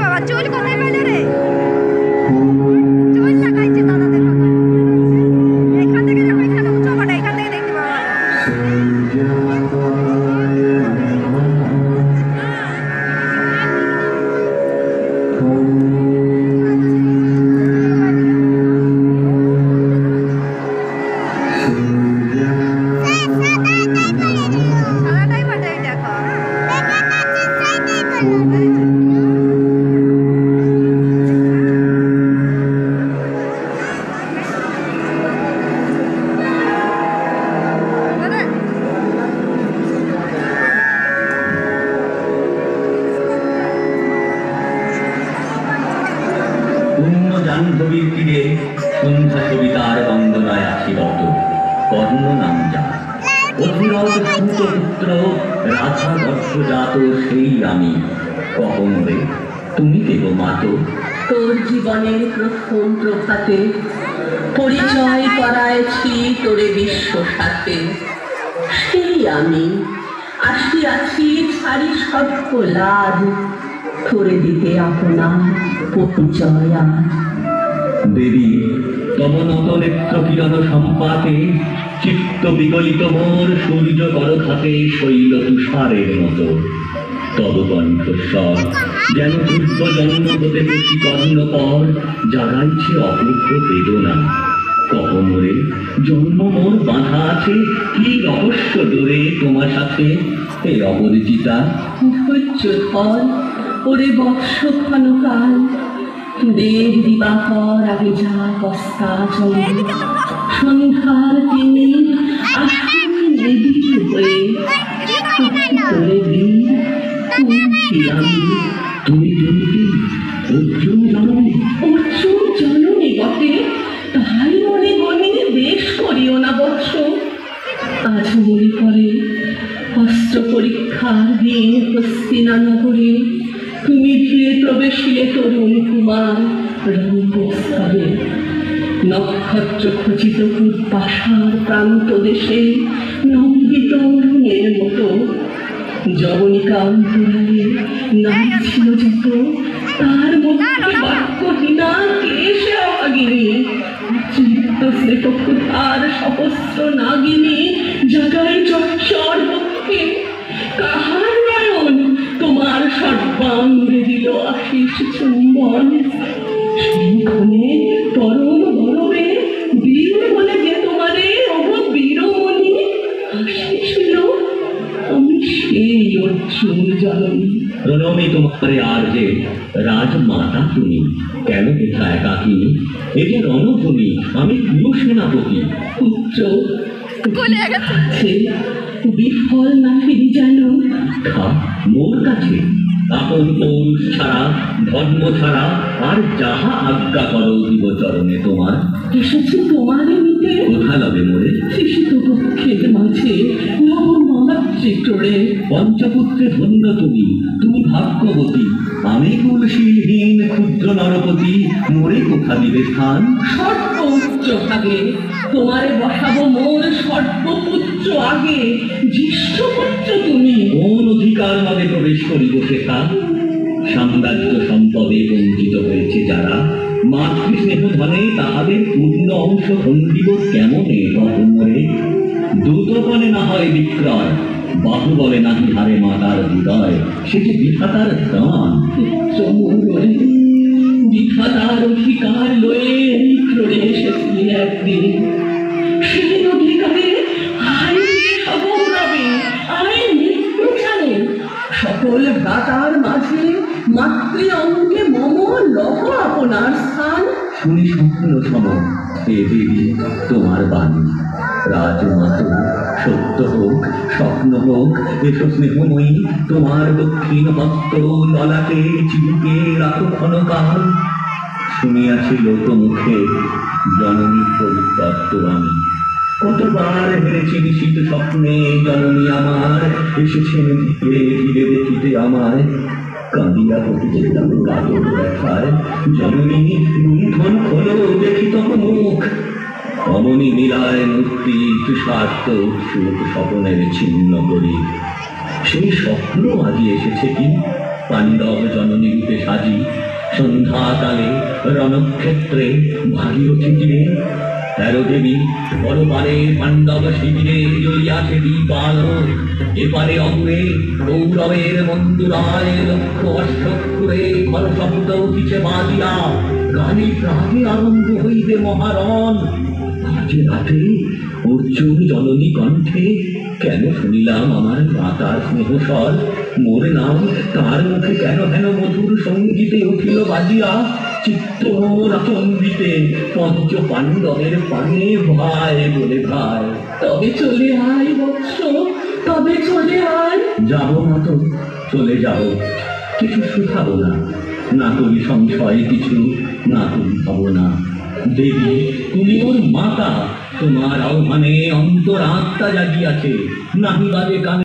বাবা চুল কোথায় পেলে রে? চুল লাগাইছে দাদাদের মতো। এখান থেকে দেখো, এখানে উঁচু কাটা, এখান থেকে দেখতে পাওয়া। জাহ্নবীর তীরে সন্ধ্যা কবিতার বন্দনায় আশীরত কর্ণ নাম যার, অধিরথ সূতপুত্র রাধা বর্ষজাত সেই আমি। কখন রে তুমি দেব মাতো? তোর জীবনের প্রথম প্রভাতে পরিচয় করাইছি তোরে বিশ্ব সাথে। সেই আমি আসিয়াছি ছাড়ি সব লাজ, করে দিতে আপনার পরিচয় আজ। দেবী তব নত নেত্র কিরণ সম্পাতে চিত্ত বিগলিত মোর সূর্য করখাতে শৈল তুষারের মতো। তব কণ্ঠস্বর যেন পূর্ব জন্ম হতে বসি কর্ণপর জাগাইছে অপূর্ব বেদনা। কখন রে জন্ম মোর বাঁধা আছে, কি রহস্য দূরে তোমার সাথে এ অপরিচিতা। ধৈর্য ধর ওরে বর্ষ ক্ষণকাল, দেব দিবাকর আগে যা কস্তা চলে। সন্ধ্যার দিনে আসুন নিবিড় হয়ে তোরে বীর তুমি অর্জুন জননী। অর্জুন জননী বটে, তাই মনে মনে বেশ করিও না বৎস। আজ মনে পড়ে অস্ত্র পরীক্ষার দিন হস্তিনানগরে তুমি ধীরে প্রবেশিলে তরুণ কুমার রণপ্রস্তাবে। নক্ষত্র খচিত পূর্বাশার প্রান্ত দেশে নন্দিত অরুণের মতো। যবনিকা অন্তরালে নাম ছিল যত, তার মধ্যে বাক্যহীনা কেশে অভাগিনী। চিত্ত স্নেহক্ষুধার সহস্র নাগিনী জাগায় চর্চর পক্ষে। কাহার নয়ন তোমার সর্বাঙ্গে দিল আশিস চুম্বন। সেইখানে পরম গরমে বীর বলে যে তোমারে অহ বীরমণি হাসিছিল। আমি সেই অর্জুন জননী। প্রণমী তোমারে আর যে রাজমাতা তুমি, কেন কোথা একাকিনী? এ যে রণভূমি, আমি প্রিয় সেনাপতি। পুত্র আছে বিফল না ফিরি যেন। মোর কাছে আপন পৌরুষ ছাড়া, ধর্ম ছাড়া আর যাহা আজ্ঞা করো দিব চরণে তোমার। এসেছি তোমারে নিতে, কোথা লবে মোরে? শিশিত পক্ষের মাঝে নবমাতৃটোড়ে। পঞ্চপুত্রে ধন্য তুমি, তুমি ভাগ্যবতী। আমি কুলশীলহীন ক্ষুদ্র নরপতি, মোরে কোথা দিবে স্থান? সর্বোচ্চ ভাগে তোমারে বসাবো মোর সর্বপুত্র আগে। জ্যেষ্ঠপুত্র তুমি, কোন অধিকার ভাবে প্রবেশ করিব সেথা? সাম্রাজ্য সম্পদে বঞ্চিত হয়েছে যারা, মাতৃস্নেহ ধনে তাহাদের পূর্ণ অংশ খণ্ডিব কেমনে মোরে? দ্রুতপণে না হয় বিক্রয়, বাহু বলে নাহি হারে মাতার হৃদয়, সে যে বিধাতার দান। বিধাতার অধিকার লয়ে ক্রোড়ে এসেছি একদিন। সেই অধিকারে আয় সগৌরবে, আয় মৃত্যু জানে। সকল ভ্রাতার মাঝে মাতৃ অঙ্গে মম লহ আপনার স্থান। শুনি স্বপ্ন সম এ দেবী তোমার বাণী। রাজমাত সত্য হোক স্বপ্ন হোক, এসো স্নেহময়ী তোমার দক্ষিণ হস্ত ললাটে চিবুকে রাখো ক্ষণকাল। শুনিয়াছি লোকমুখে জননীর পরিত্যক্ত আমি, কতবার হেরেছি নিশীত স্বপ্নে জননী আমার। এসেছেন ধীরে ধীরে দেখিতে আমায়, কাঁদিয়া পতিতে যাবে কাজল দেখায়। জননী লুণ্ঠন খোলো দেখি তব মুখ, অমনি মিলায় মূর্তি তুষার্ত সুখ স্বপনের ছিন্ন করি। সেই স্বপ্ন আজি এসেছে কি পাণ্ডব জননী রূপে সাজি, সন্ধ্যাকালে রণক্ষেত্রে ভাগীরথী তীরে 13 দেবী পরপারে পাণ্ডব শিবিরে জ্বলিয়াছে দীপাল, এপারে অঙ্গে গৌরবের মন্দুরায় লক্ষ অশ্বক্ষুরে ঘর শব্দ উঠিছে বাজিয়া, গানে প্রাগে আরম্ভ হইবে মহারণ। আজ রাতে অর্জুন জননী কণ্ঠে কেন শুনিলাম আমার মাতার স্নেহস্বর, মোর নাম তার মুখে কেন হেন মধুর সঙ্গীতে উঠিল বাজিয়া, চিত্ত মোর আচম্বিতে পঞ্চ পাণ্ডবের পানে ভাই বলে ভাই। তবে চলে আয় বৎস, তবে চলে আয়। যাব না তো চলে যাব, কিছু শুধাবো না, না করি সংশয় কিছু, না করি ভাবনা। দেবী তুমি ওর মাতা, তোমার আহ্বানে অন্তর আত্মা জাগিয়াছে, নাহি বাজে কানে